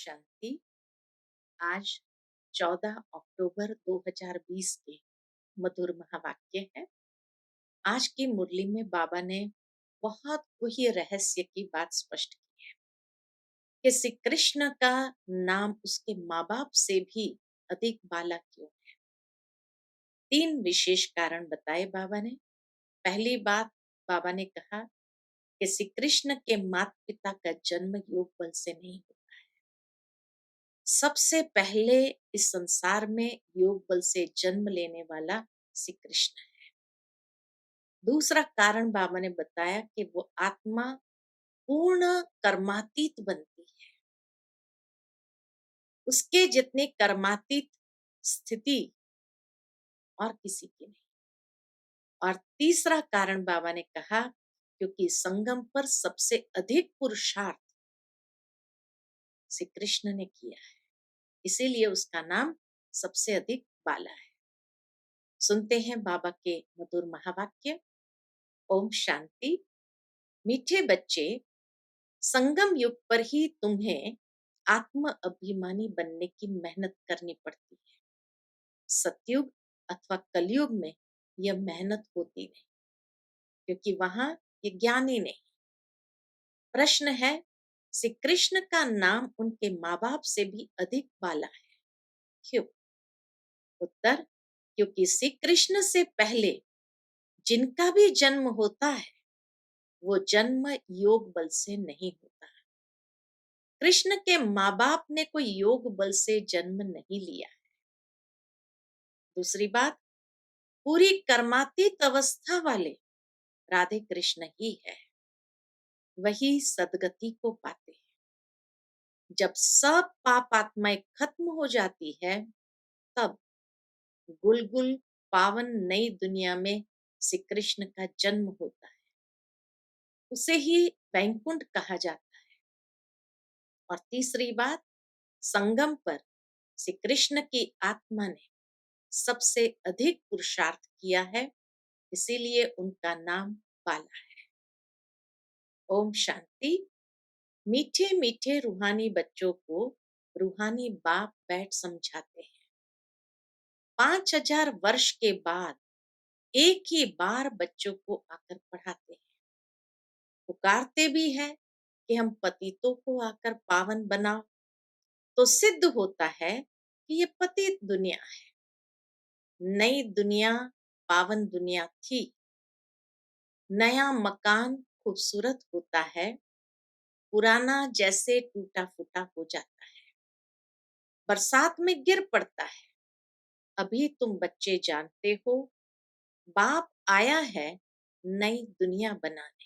शांति। आज 14 अक्टूबर 2020 के मधुर महावाक्य है। आज की मुरली में बाबा ने बहुत वही रहस्य की बात स्पष्ट की है कि श्री कृष्ण का नाम उसके माँ बाप से भी अधिक बाला क्यों है। तीन विशेष कारण बताए बाबा ने। पहली बात, बाबा ने कहा कि श्री कृष्ण के माता पिता का जन्म योग बल से नहीं हुआ। सबसे पहले इस संसार में योग बल से जन्म लेने वाला श्री कृष्ण है। दूसरा कारण बाबा ने बताया कि वो आत्मा पूर्ण कर्मातीत बनती है, उसके जितनी कर्मातीत स्थिति और किसी की नहीं। और तीसरा कारण बाबा ने कहा क्योंकि संगम पर सबसे अधिक पुरुषार्थ श्री कृष्ण ने किया है, इसीलिए उसका नाम सबसे अधिक बाला है। सुनते हैं बाबा के मधुर महावाक्य। ओम शांति। मीठे बच्चे, संगम युग पर ही तुम्हें आत्म अभिमानी बनने की मेहनत करनी पड़ती है। सतयुग अथवा कलयुग में यह मेहनत होती नहीं, क्योंकि वहां ये ज्ञान ही नहीं। प्रश्न है, श्री कृष्ण का नाम उनके माँ बाप से भी अधिक बाला है, क्यों? उत्तर, क्योंकि श्री कृष्ण से पहले जिनका भी जन्म होता है वो जन्म योग बल से नहीं होता। कृष्ण के माँ बाप ने कोई योग बल से जन्म नहीं लिया है। दूसरी बात, पूरी कर्मातीत अवस्था वाले राधे कृष्ण ही है, वही सदगति को पाते हैं। जब सब पाप आत्माएं खत्म हो जाती है, तब गुलगुल पावन नई दुनिया में श्री कृष्ण का जन्म होता है। उसे ही वैकुंठ कहा जाता है। और तीसरी बात, संगम पर श्री कृष्ण की आत्मा ने सबसे अधिक पुरुषार्थ किया है, इसीलिए उनका नाम बाला है। ओम शांति। मीठे मीठे रूहानी बच्चों को रूहानी बाप बैठ समझाते हैं। 5000 वर्ष के बाद एक ही बार बच्चों को आकर पढ़ाते हैं। पुकारते भी है कि हम पतितों को आकर पावन बनाओ, तो सिद्ध होता है कि ये पतित दुनिया है। नई दुनिया पावन दुनिया थी। नया मकान खूबसूरत होता है, पुराना जैसे टूटा फूटा हो जाता है। बरसात में गिर पड़ता है। अभी तुम बच्चे जानते हो, बाप आया है नई दुनिया बनाने।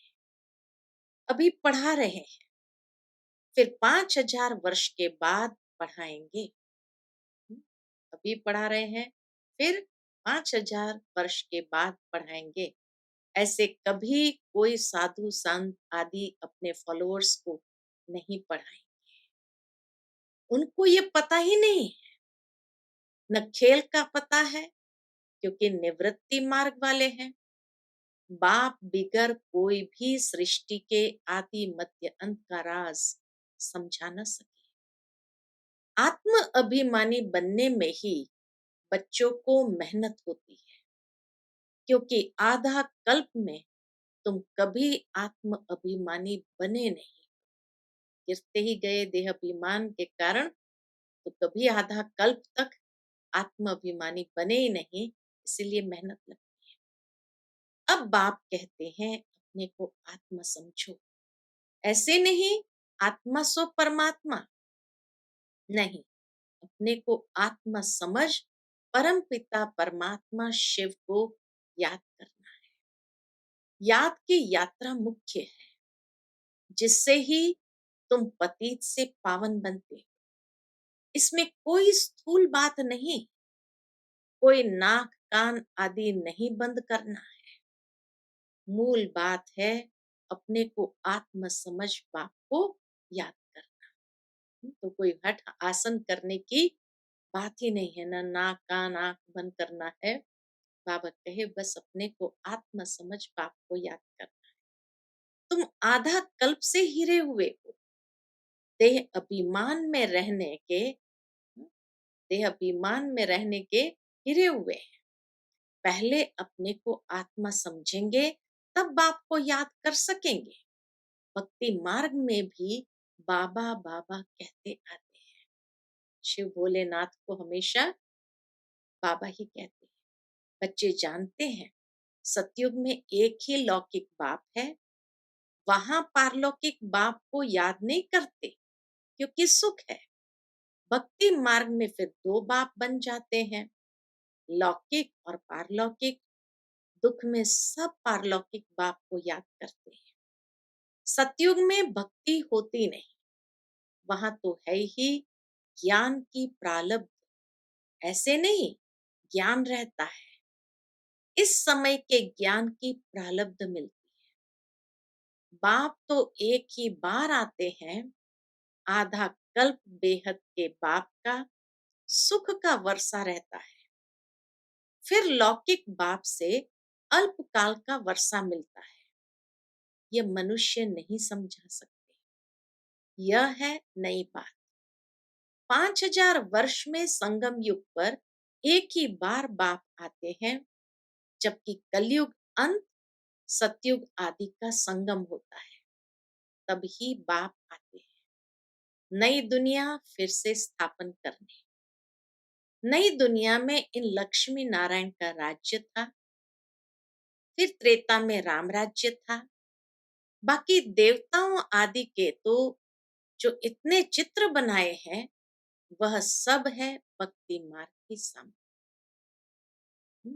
अभी पढ़ा रहे हैं, फिर 5000 वर्ष के बाद पढ़ाएंगे। अभी पढ़ा रहे हैं, फिर 5000 वर्ष के बाद पढ़ाएंगे। ऐसे कभी कोई साधु संत आदि अपने फॉलोअर्स को नहीं पढ़ाएंगे। उनको ये पता ही नहीं है, न खेल का पता है, क्योंकि निवृत्ति मार्ग वाले हैं। बाप बिगर कोई भी सृष्टि के आदि मध्य अंत का राज समझा न सके। आत्म अभिमानी बनने में ही बच्चों को मेहनत होती है, क्योंकि आधा कल्प में तुम कभी आत्म अभिमानी बने नहीं। गिरते ही गए देह अभिमान के कारण, तो कभी आधा कल्प तक आत्म अभिमानी बने ही नहीं, इसीलिए मेहनत लगती है। अब बाप कहते हैं अपने को आत्मा समझो। ऐसे नहीं आत्मा सो परमात्मा, नहीं, अपने को आत्मा समझ परम पिता परमात्मा शिव को याद करना है। याद की यात्रा मुख्य है, जिससे ही तुम पतित से पावन बनते हो। इसमें कोई स्थूल बात नहीं, कोई नाक कान आदि नहीं बंद करना है। मूल बात है अपने को आत्म समझ बाप को याद करना। तो कोई हठ आसन करने की बात ही नहीं है, ना नाक कान आंख बंद करना है। बाबा कहे बस अपने को आत्म समझ बाप को याद करना है। तुम आधा कल्प से हिरे हुए हो, देह अभिमान में रहने के देह अभिमान में रहने के घिरे हुए हैं। पहले अपने को आत्मा समझेंगे, तब बाप को याद कर सकेंगे। भक्ति मार्ग में भी बाबा बाबा कहते आते हैं। शिव भोलेनाथ को हमेशा बाबा ही कहते हैं। बच्चे जानते हैं, सतयुग में एक ही लौकिक बाप है। वहां पारलौकिक बाप को याद नहीं करते, क्योंकि सुख है। भक्ति मार्ग में फिर दो बाप बन जाते हैं, लौकिक और पारलौकिक। दुख में सब पारलौकिक बाप को याद करते हैं। सतयुग में भक्ति होती नहीं, वहां तो है ही ज्ञान की प्रालब्ध। ऐसे नहीं, ज्ञान रहता है। इस समय के ज्ञान की प्रालब्ध मिलती है। बाप तो एक ही बार आते हैं। आधा कल्प बेहद के बाप का सुख का वर्षा रहता है। फिर लौकिक बाप से अल्पकाल का वर्षा मिलता है। ये मनुष्य नहीं समझा सकते। यह है नई बात। 5000 वर्ष में संगम युग पर एक ही बार बाप आते हैं, जबकि कलयुग अंत सतयुग आदि का संगम होता है। तभी बाप आते हैं नई दुनिया फिर से स्थापन करने। नई दुनिया में इन लक्ष्मी नारायण का राज्य था। फिर त्रेता में राम राज्य था। बाकी देवताओं आदि के तो जो इतने चित्र बनाए हैं, वह सब है भक्ति मार्ग की सामग्री।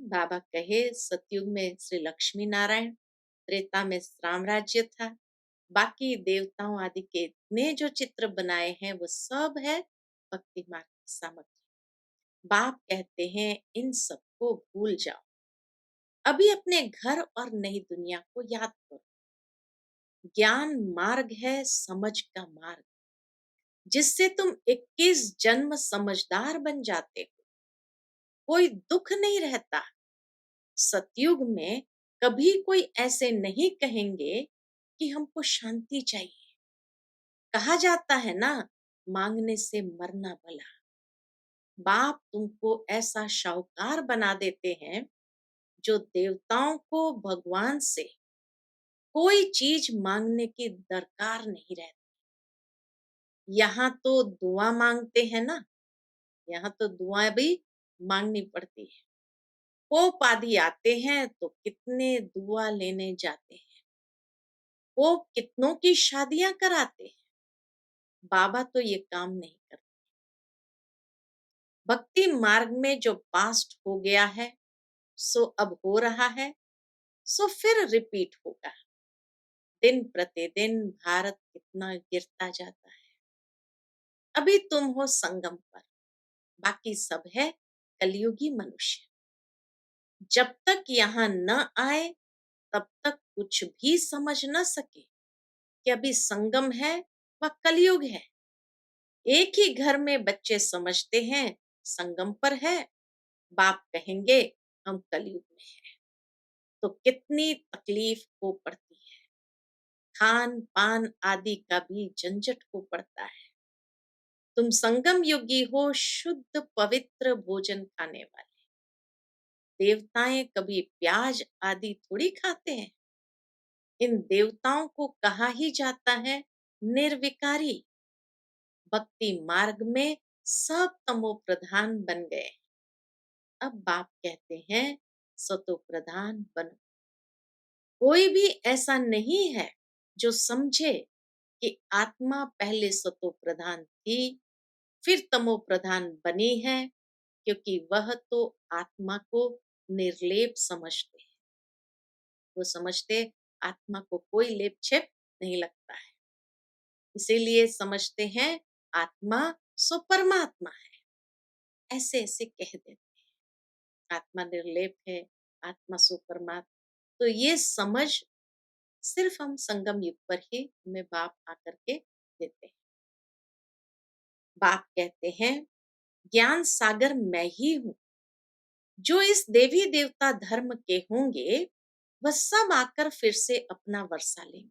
बाबा कहे सतयुग में श्री लक्ष्मी नारायण, त्रेता में राम राज्य था। बाकी देवताओं आदि के इतने जो चित्र बनाए हैं, वो सब है भक्ति मार्ग की सामग्री। बाप कहते हैं इन सबको भूल जाओ, अभी अपने घर और नई दुनिया को याद करो। ज्ञान मार्ग है समझ का मार्ग, जिससे तुम 21 जन्म समझदार बन जाते हो। कोई दुख नहीं रहता। सतयुग में कभी कोई ऐसे नहीं कहेंगे कि हमको शांति चाहिए। कहा जाता है ना, मांगने से मरना भला। बाप तुमको ऐसा शाहूकार बना देते हैं, जो देवताओं को भगवान से कोई चीज मांगने की दरकार नहीं रहती। यहाँ तो दुआ मांगते हैं ना, यहाँ तो दुआ भी मांगनी पड़ती है। पोप आदि आते हैं तो कितने दुआ लेने जाते हैं। पोप कितनों की शादियां कराते हैं। बाबा तो ये काम नहीं करते। भक्ति मार्ग में जो पास्ट हो गया है, सो अब हो रहा है, सो फिर रिपीट होगा। दिन प्रतिदिन भारत कितना गिरता जाता है। अभी तुम हो संगम पर, बाकी सब है कलयुगी मनुष्य। जब तक यहाँ न आए, तब तक कुछ भी समझ न सके कि अभी संगम है व कलयुग है। एक ही घर में बच्चे समझते हैं संगम पर है, बाप कहेंगे हम कलयुग में हैं। तो कितनी तकलीफ को पड़ती है। खान पान आदि का भी झंझट को पड़ता है। तुम संगम युगी हो, शुद्ध पवित्र भोजन खाने वाले। देवताएं कभी प्याज आदि थोड़ी खाते हैं। इन देवताओं को कहा ही जाता है निर्विकारी। भक्ति मार्ग में सब तमो प्रधान बन गए। अब बाप कहते हैं सतो प्रधान बनो। कोई भी ऐसा नहीं है जो समझे कि आत्मा पहले सतो प्रधान थी, फिर तमो प्रधान बनी है, क्योंकि वह तो आत्मा को निर्लेप समझते हैं। वो समझते आत्मा को कोई लेप छेप नहीं लगता है। इसीलिए समझते हैं आत्मा सो परमात्मा है। ऐसे ऐसे कह देते हैं आत्मा निर्लेप है, आत्मा सो परमात्मा। तो ये समझ सिर्फ हम संगम युग पर ही हमें बाप आकर के देते हैं। बाप कहते हैं ज्ञान सागर मैं ही हूं। जो इस देवी देवता धर्म के होंगे, वह सब आकर फिर से अपना वर्षा लेंगे।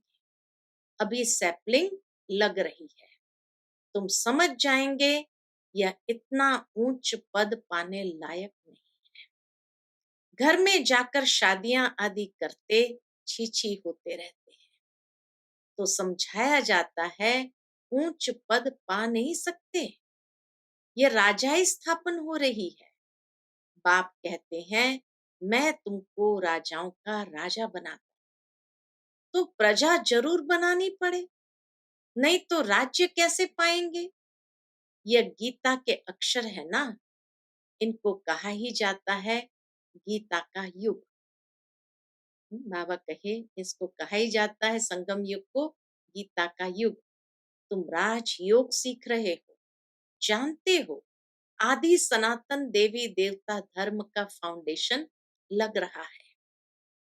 अभी सैपलिंग लग रही है। तुम समझ जाएंगे यह इतना ऊंच पद पाने लायक नहीं। घर में जाकर शादियां आदि करते छी छी होते रहते हैं, तो समझाया जाता है ऊंच पद पा नहीं सकते, ये राजाई स्थापन हो रही है। बाप कहते हैं मैं तुमको राजाओं का राजा बनाता, तो प्रजा जरूर बनानी पड़े, नहीं तो राज्य कैसे पाएंगे। यह गीता के अक्षर है ना, इनको कहा ही जाता है गीता का युग। बाबा कहे इसको कहा ही जाता है संगम युग को गीता का युग। तुम राजयोग सीख रहे हो, जानते हो आदि सनातन देवी देवता धर्म का फाउंडेशन लग रहा है।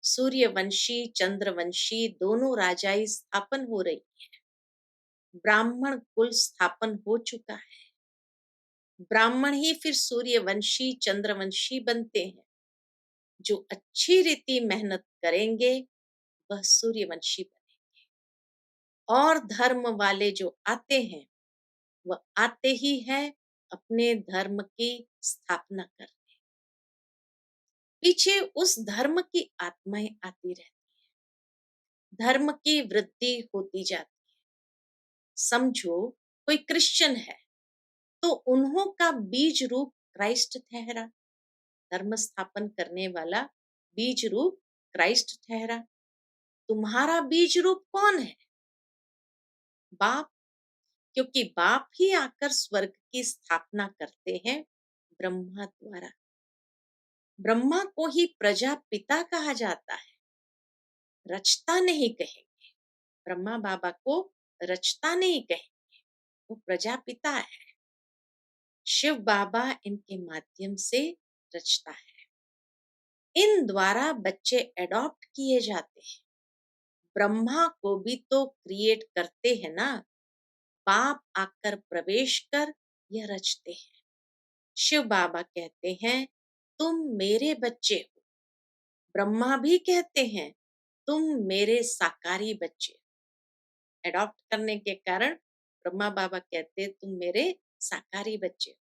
सूर्यवंशी चंद्रवंशी दोनों राजाई स्थापन हो रही है। ब्राह्मण कुल स्थापन हो चुका है। ब्राह्मण ही फिर सूर्यवंशी चंद्रवंशी बनते हैं। जो अच्छी रीति मेहनत करेंगे वह सूर्यवंशी बनेंगे। और धर्म वाले जो आते हैं वह आते ही हैं अपने धर्म की स्थापना करने। पीछे उस धर्म की आत्माएं आती रहती, धर्म की वृद्धि होती जाती है। समझो कोई क्रिश्चियन है तो उन्हों का बीज रूप क्राइस्ट ठहरा, धर्म स्थापन करने वाला बीज रूप क्राइस्ट ठहरा। तुम्हारा बीज रूप कौन है? बाप, क्योंकि बाप ही आकर स्वर्ग की स्थापना करते हैं ब्रह्मा द्वारा। ब्रह्मा को ही प्रजापिता कहा जाता है, रचता नहीं कहेंगे। ब्रह्मा बाबा को रचता नहीं कहेंगे, वो प्रजापिता है। शिव बाबा इनके माध्यम से रचता है। इन द्वारा बच्चे एडॉप्ट किए जाते हैं। ब्रह्मा को भी तो क्रिएट करते हैं ना, बाप आकर प्रवेश कर यह रचते हैं। शिव बाबा कहते हैं तुम मेरे बच्चे हो। ब्रह्मा भी कहते हैं तुम मेरे साकारी बच्चे हो। एडॉप्ट करने के कारण ब्रह्मा बाबा कहते हैं तुम मेरे साकारी बच्चे हो।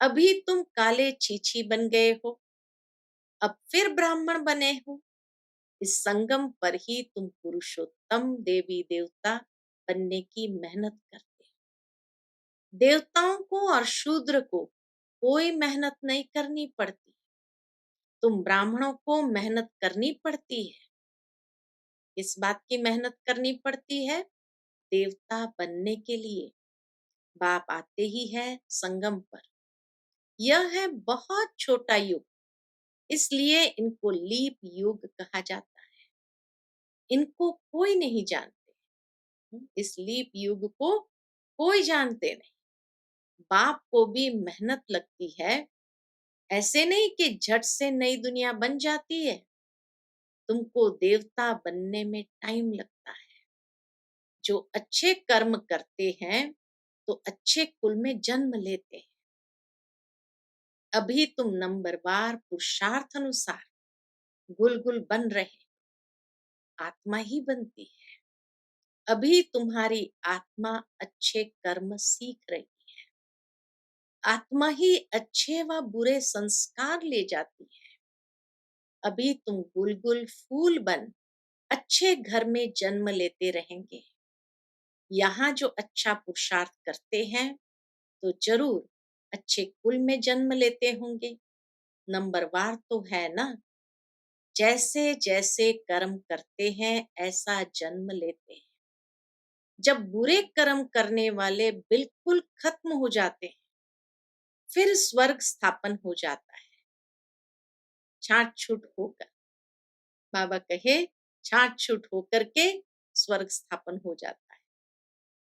अभी तुम काले छीछी बन गए हो, अब फिर ब्राह्मण बने हो। इस संगम पर ही तुम पुरुषोत्तम देवी देवता बनने की मेहनत करते हो। देवताओं को और शूद्र को कोई मेहनत नहीं करनी पड़ती, तुम ब्राह्मणों को मेहनत करनी पड़ती है। इस बात की मेहनत करनी पड़ती है देवता बनने के लिए। बाप आते ही है संगम पर। यह है बहुत छोटा युग, इसलिए इनको लीप युग कहा जाता है। इनको कोई नहीं जानते, इस लीप युग को कोई जानते नहीं। बाप को भी मेहनत लगती है, ऐसे नहीं कि झट से नई दुनिया बन जाती है। तुमको देवता बनने में टाइम लगता है। जो अच्छे कर्म करते हैं तो अच्छे कुल में जन्म लेते हैं। अभी तुम नंबरवार पुरुषार्थ अनुसार गुल गुल बन रहे, आत्मा ही बनती है। अभी तुम्हारी आत्मा अच्छे कर्म सीख रही है। आत्मा ही अच्छे व बुरे संस्कार ले जाती है। अभी तुम गुलगुल फूल बन अच्छे घर में जन्म लेते रहेंगे। यहाँ जो अच्छा पुरुषार्थ करते हैं तो जरूर अच्छे कुल में जन्म लेते होंगे। नंबरवार तो है ना, जैसे जैसे कर्म करते हैं ऐसा जन्म लेते हैं। जब बुरे कर्म करने वाले बिल्कुल खत्म हो जाते हैं फिर स्वर्ग स्थापन हो जाता है, छाट छूट होकर। बाबा कहे छाट छूट होकर के स्वर्ग स्थापन हो जाता है।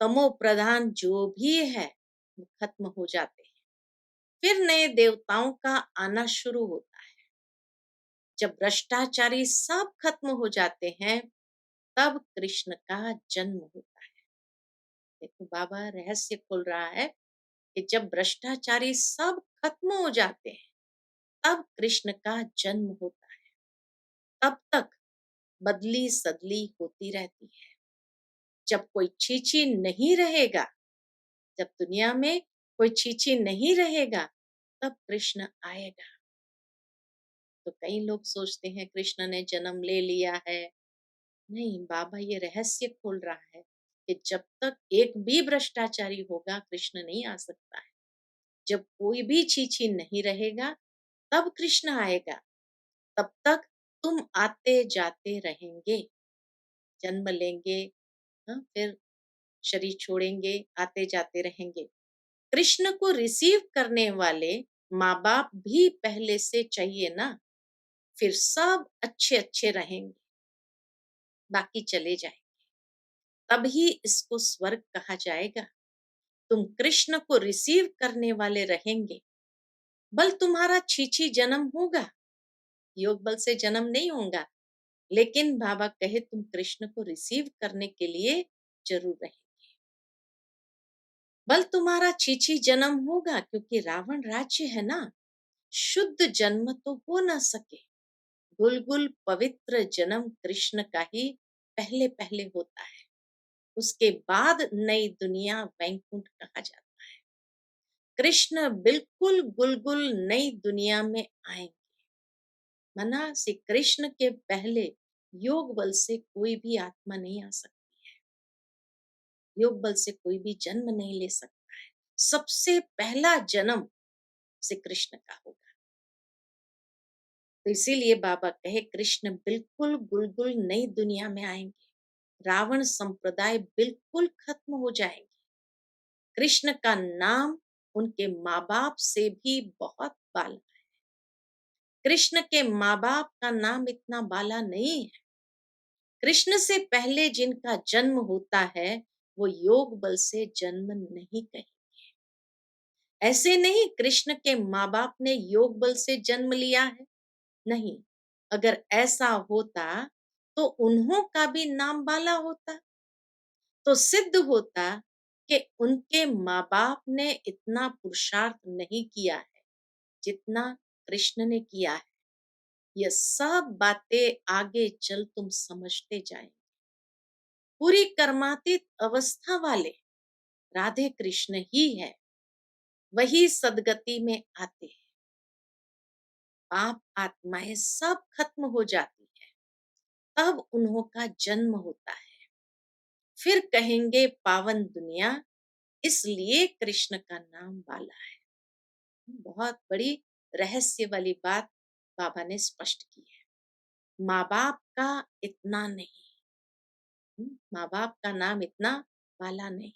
तमो प्रधान जो भी है वो खत्म हो जाते हैं, फिर नए देवताओं का आना शुरू होता है। जब भ्रष्टाचारी सब खत्म हो जाते हैं तब कृष्ण का जन्म होता है। देखो बाबा रहस्य खोल रहा है कि जब भ्रष्टाचारी सब खत्म हो जाते हैं तब कृष्ण का जन्म होता है। तब तक बदली सदली होती रहती है। जब कोई छीछी नहीं रहेगा जब दुनिया में कोई छीछी नहीं रहेगा, तब कृष्ण आएगा। तो कई लोग सोचते हैं कृष्ण ने जन्म ले लिया है। नहीं, बाबा ये रहस्य खोल रहा है कि जब तक एक भी भ्रष्टाचारी होगा, कृष्ण नहीं आ सकता है। जब कोई भी छीछी नहीं रहेगा, तब कृष्ण आएगा। तब तक तुम आते जाते रहेंगे, जन्म लेंगे, हाँ, फिर शरीर छोड़ेंगे, आते जाते रहेंगे। कृष्ण को रिसीव करने वाले माँ बाप भी पहले से चाहिए ना, फिर सब अच्छे अच्छे रहेंगे, बाकी चले जाएंगे। तभी इसको स्वर्ग कहा जाएगा। तुम कृष्ण को रिसीव करने वाले रहेंगे। बल तुम्हारा छीछी जन्म होगा, योग बल से जन्म नहीं होगा, लेकिन बाबा कहे तुम कृष्ण को रिसीव करने के लिए जरूर रहेंगे। बल तुम्हारा छीछी जन्म होगा, क्योंकि रावण राज्य है ना, शुद्ध जन्म तो हो ना सके। गुलगुल पवित्र जन्म कृष्ण का ही पहले पहले होता है। उसके बाद नई दुनिया वैकुंठ कहा जाता है। कृष्ण बिल्कुल गुलगुल नई दुनिया में आएंगे। मना श्री कृष्ण के पहले योग बल से कोई भी आत्मा नहीं आ सकती है, योग बल से कोई भी जन्म नहीं ले सकता है। सबसे पहला जन्म श्री कृष्ण का होगा। तो इसीलिए बाबा कहे कृष्ण बिल्कुल गुलगुल नई दुनिया में आएंगे। रावण संप्रदाय बिल्कुल खत्म हो जाएंगे। कृष्ण का नाम उनके माँ बाप से भी बहुत बाला है। कृष्ण के माँ बाप का नाम इतना बाला नहीं है। कृष्ण से पहले जिनका जन्म होता है, वो योग बल से जन्म नहीं कहे। ऐसे नहीं कृष्ण के माँ बाप ने योग बल से जन्म लिया है, नहीं। अगर ऐसा होता तो उन्हों का भी नाम बाला होता। तो सिद्ध होता कि उनके माँ बाप ने इतना पुरुषार्थ नहीं किया है जितना कृष्ण ने किया है। ये सब बातें आगे चल तुम समझते जाएंगे। पूरी कर्मातीत अवस्था वाले राधे कृष्ण ही है, वही सदगति में आते हैं। पाप आत्माएं सब खत्म हो जाती है, तब उन्हों का जन्म होता है। फिर कहेंगे पावन दुनिया, इसलिए कृष्ण का नाम बाला है। बहुत बड़ी रहस्य वाली बात बाबा ने स्पष्ट की है। माँ बाप का इतना नहीं, माँ बाप का नाम इतना बाला नहीं।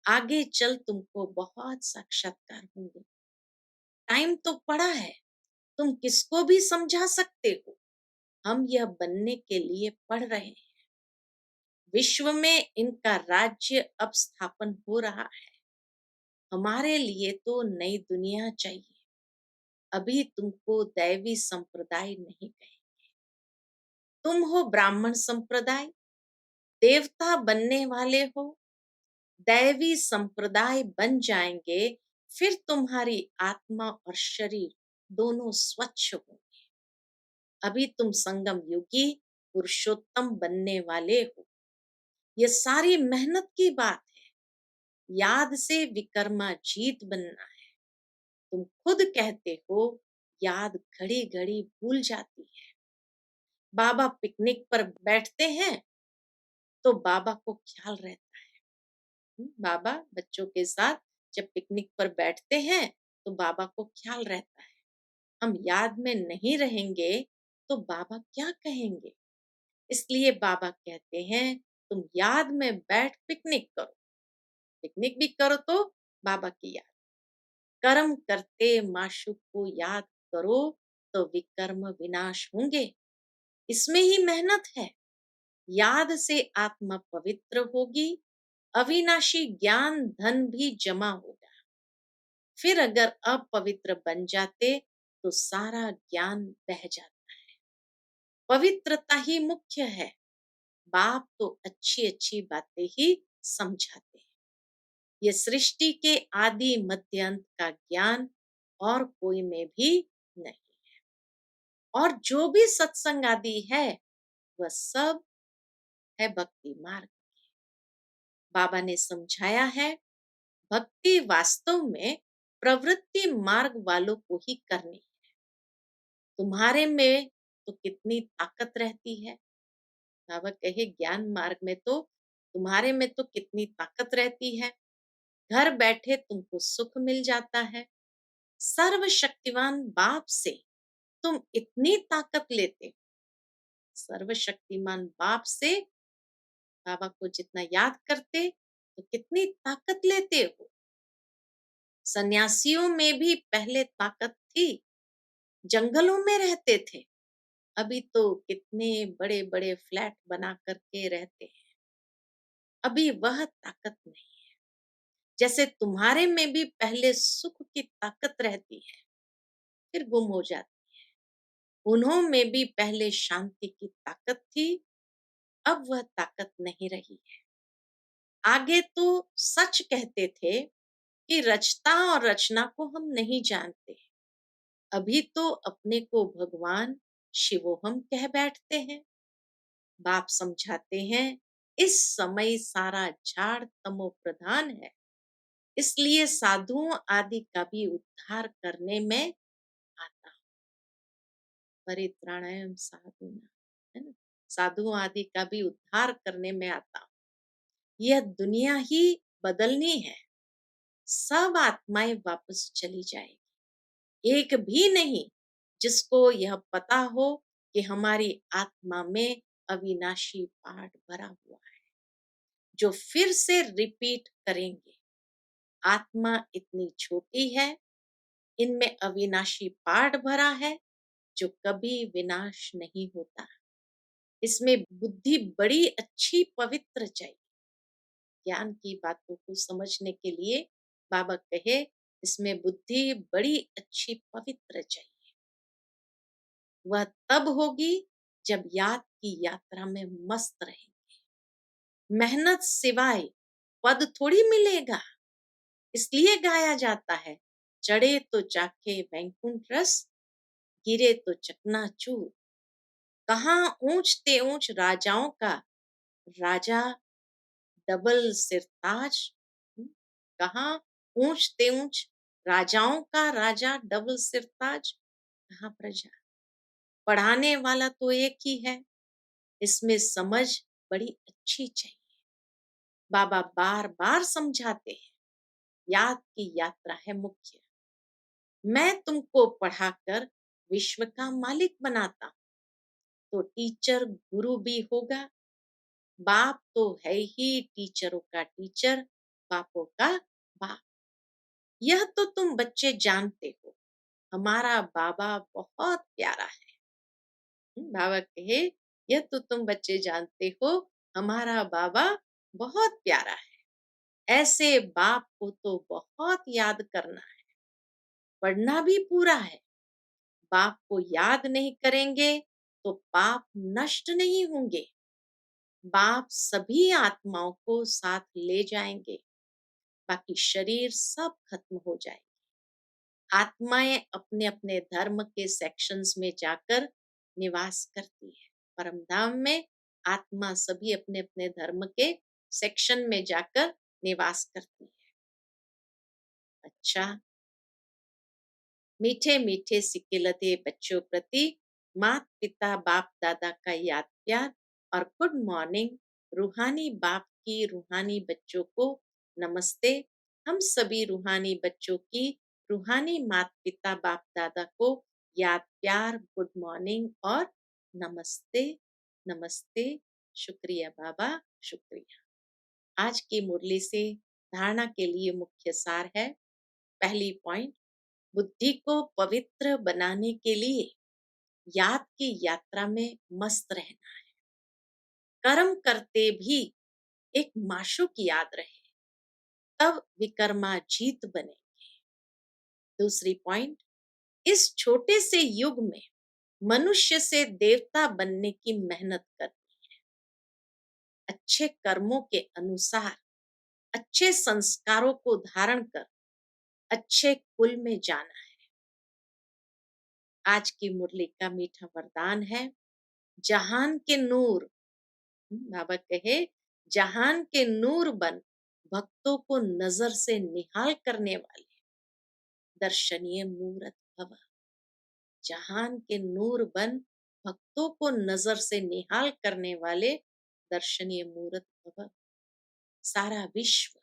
आगे चल तुमको बहुत साक्षात्कार होंगे। टाइम तो पड़ा है, तुम किसको भी समझा सकते हो। हम यह बनने के लिए पढ़ रहे हैं। विश्व में इनका राज्य अब स्थापन हो रहा है। हमारे लिए तो नई दुनिया चाहिए। अभी तुमको दैवी संप्रदाय नहीं कहे। तुम हो ब्राह्मण संप्रदाय, देवता बनने वाले हो, दैवी संप्रदाय बन जाएंगे। फिर तुम्हारी आत्मा और शरीर दोनों स्वच्छ होंगे। अभी तुम संगम युगी पुरुषोत्तम बनने वाले हो। ये सारी मेहनत की बात है। याद से विकर्मा जीत बनना है। तुम खुद कहते हो याद घड़ी घड़ी भूल जाती है। बाबा पिकनिक पर बैठते हैं तो बाबा को ख्याल रहता है। बाबा बच्चों के साथ जब पिकनिक पर बैठते हैं तो बाबा को ख्याल रहता है। हम याद में नहीं रहेंगे तो बाबा क्या कहेंगे। इसलिए बाबा कहते हैं तुम याद में बैठ पिकनिक करो। पिकनिक भी करो तो बाबा की याद। कर्म करते माशूक को याद करो तो विकर्म विनाश होंगे। इसमें ही मेहनत है। याद से आत्मा पवित्र होगी, अविनाशी ज्ञान धन भी जमा होगा। फिर अगर अपवित्र बन जाते तो सारा ज्ञान बह जाता है। पवित्रता ही मुख्य है। बाप तो अच्छी अच्छी बातें ही समझाते हैं। ये सृष्टि के आदि मध्य अंत का ज्ञान और कोई में भी नहीं। और जो भी सत्संग आदि है वह सब है भक्ति मार्ग। बाबा ने समझाया है भक्ति वास्तव में प्रवृत्ति मार्ग वालों को ही करनी है। तुम्हारे में तो कितनी ताकत रहती है। बाबा कहे ज्ञान मार्ग में तो तुम्हारे में तो कितनी ताकत रहती है। घर बैठे तुमको सुख मिल जाता है। सर्वशक्तिमान बाप से तुम इतनी ताकत लेते हो। सर्वशक्तिमान बाप से बाबा को जितना याद करते तो कितनी ताकत लेते हो। सन्यासियों में भी पहले ताकत थी, जंगलों में रहते थे। अभी तो कितने बड़े बड़े फ्लैट बना करके रहते हैं। अभी वह ताकत नहीं। जैसे तुम्हारे में भी पहले सुख की ताकत रहती है, फिर गुम हो जाती। उन्हों में भी पहले शांति की ताकत थी, अब वह ताकत नहीं रही है। आगे तो सच कहते थे कि रचता और रचना को हम नहीं जानते। अभी तो अपने को भगवान शिवोहम कह बैठते हैं। बाप समझाते हैं इस समय सारा झाड़ तमो प्रधान है, इसलिए साधुओं आदि का भी उद्धार करने में आता हूँ। परित्राणाय साधुना, है ना, साधुओं आदि का भी उद्धार करने में आता हूँ। यह दुनिया ही बदलनी है। सब आत्माएं वापस चली जाएगी, एक भी नहीं जिसको यह पता हो कि हमारी आत्मा में अविनाशी पाठ भरा हुआ है, जो फिर से रिपीट करेंगे। आत्मा इतनी छोटी है, इनमें अविनाशी पाठ भरा है जो कभी विनाश नहीं होता। इसमें बुद्धि बड़ी अच्छी पवित्र चाहिए। ज्ञान की बातों को समझने के लिए बाबा कहे इसमें बुद्धि बड़ी अच्छी पवित्र चाहिए। वह तब होगी जब याद की यात्रा में मस्त रहेंगे। मेहनत सिवाय पद थोड़ी मिलेगा, इसलिए गाया जाता है चढ़े तो चाखे वैकुंठ रस, गिरे तो चकनाचूर। कहाँ ऊंच ते ऊंच राजाओं का राजा डबल सिरताज। कहाँ ऊंच ते ऊंच राजाओं का राजा डबल सिरताज, कहाँ प्रजा। पढ़ाने वाला तो एक ही है, इसमें समझ बड़ी अच्छी चाहिए। बाबा बार बार समझाते हैं याद की यात्रा है मुख्य। मैं तुमको पढ़ाकर विश्व का मालिक बनाता हूं, तो टीचर गुरु भी होगा। बाप तो है ही टीचरों का टीचर, बापों का बाप। यह तो तुम बच्चे जानते हो, हमारा बाबा बहुत प्यारा है। बाबा कहे यह तो तुम बच्चे जानते हो, हमारा बाबा बहुत प्यारा है। ऐसे बाप को तो बहुत याद करना है, पढ़ना भी पूरा है। बाप को याद नहीं करेंगे तो पाप नष्ट नहीं होंगे। बाप सभी आत्माओं को साथ ले जाएंगे, बाकी शरीर सब खत्म हो जाएंगे। आत्माएं अपने अपने धर्म के सेक्शंस में जाकर निवास करती है। परम धाम में आत्मा सभी अपने अपने धर्म के सेक्शन में जाकर निवास करती है। अच्छा, मीठे मीठे सिक्के लदे बच्चों प्रति माता पिता बाप दादा का याद प्यार और गुड मॉर्निंग। रूहानी बाप की रूहानी बच्चों को नमस्ते। हम सभी रूहानी बच्चों की रूहानी माता पिता बाप दादा को याद प्यार, गुड मॉर्निंग और नमस्ते। नमस्ते। शुक्रिया बाबा, शुक्रिया। आज की मुरली से धारणा के लिए मुख्य सार है। पहली पॉइंट, बुद्धि को पवित्र बनाने के लिए याद की यात्रा में मस्त रहना है। कर्म करते भी एक माशूक याद रहे, तब विकर्मा जीत बने। दूसरी पॉइंट, इस छोटे से युग में मनुष्य से देवता बनने की मेहनत करनी है। अच्छे कर्मों के अनुसार अच्छे संस्कारों को धारण कर अच्छे कुल में जाना है। आज की मुरली का मीठा वरदान है, जहान के नूर। बाबा कहे जहान के नूर बन, भक्तों को नजर से निहाल करने वाले दर्शनीय मूरत भव। जहान के नूर बन भक्तों को नजर से निहाल करने वाले दर्शनीय मूरत भव। सारा विश्व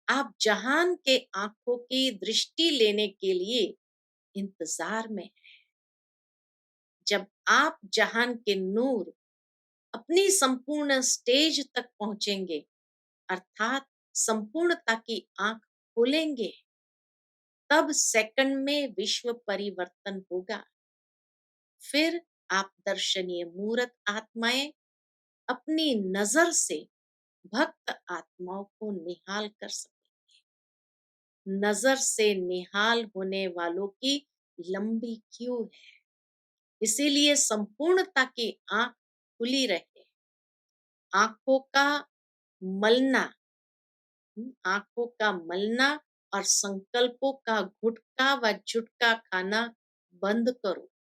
आप जहान के आंखों की दृष्टि लेने के लिए इंतजार में है। जब आप जहान के नूर अपनी संपूर्ण स्टेज तक पहुंचेंगे, अर्थात संपूर्णता की आंख खोलेंगे, तब सेकंड में विश्व परिवर्तन होगा। फिर आप दर्शनीय मूरत आत्माएं अपनी नजर से भक्त आत्माओं को निहाल कर सकेंगे। नजर से निहाल होने वालों की लंबी क्यू है, इसीलिए संपूर्णता की आंख खुली रहे। आंखों का मलना, आंखों का मलना और संकल्पों का गुटका व जुटका खाना बंद करो,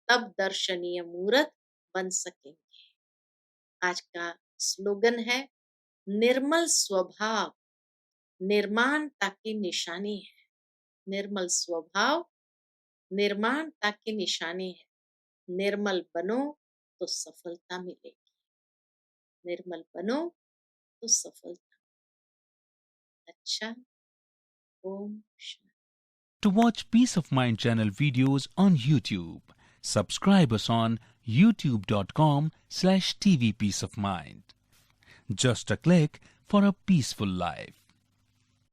तब दर्शनीय मूरत बन सकेंगे। आज का स्लोगन है निर्मल स्वभाव निर्माणता की निशानी है। निर्मल स्वभाव निर्माणता की निशानी है। निर्मल बनो तो सफलता मिलेगी। निर्मल बनो तो सफलता। अच्छा, Om Shanti. To watch Peace of Mind channel videos on YouTube, subscribe us on youtube.com/tvpeaceofmind. Just a click for a peaceful life.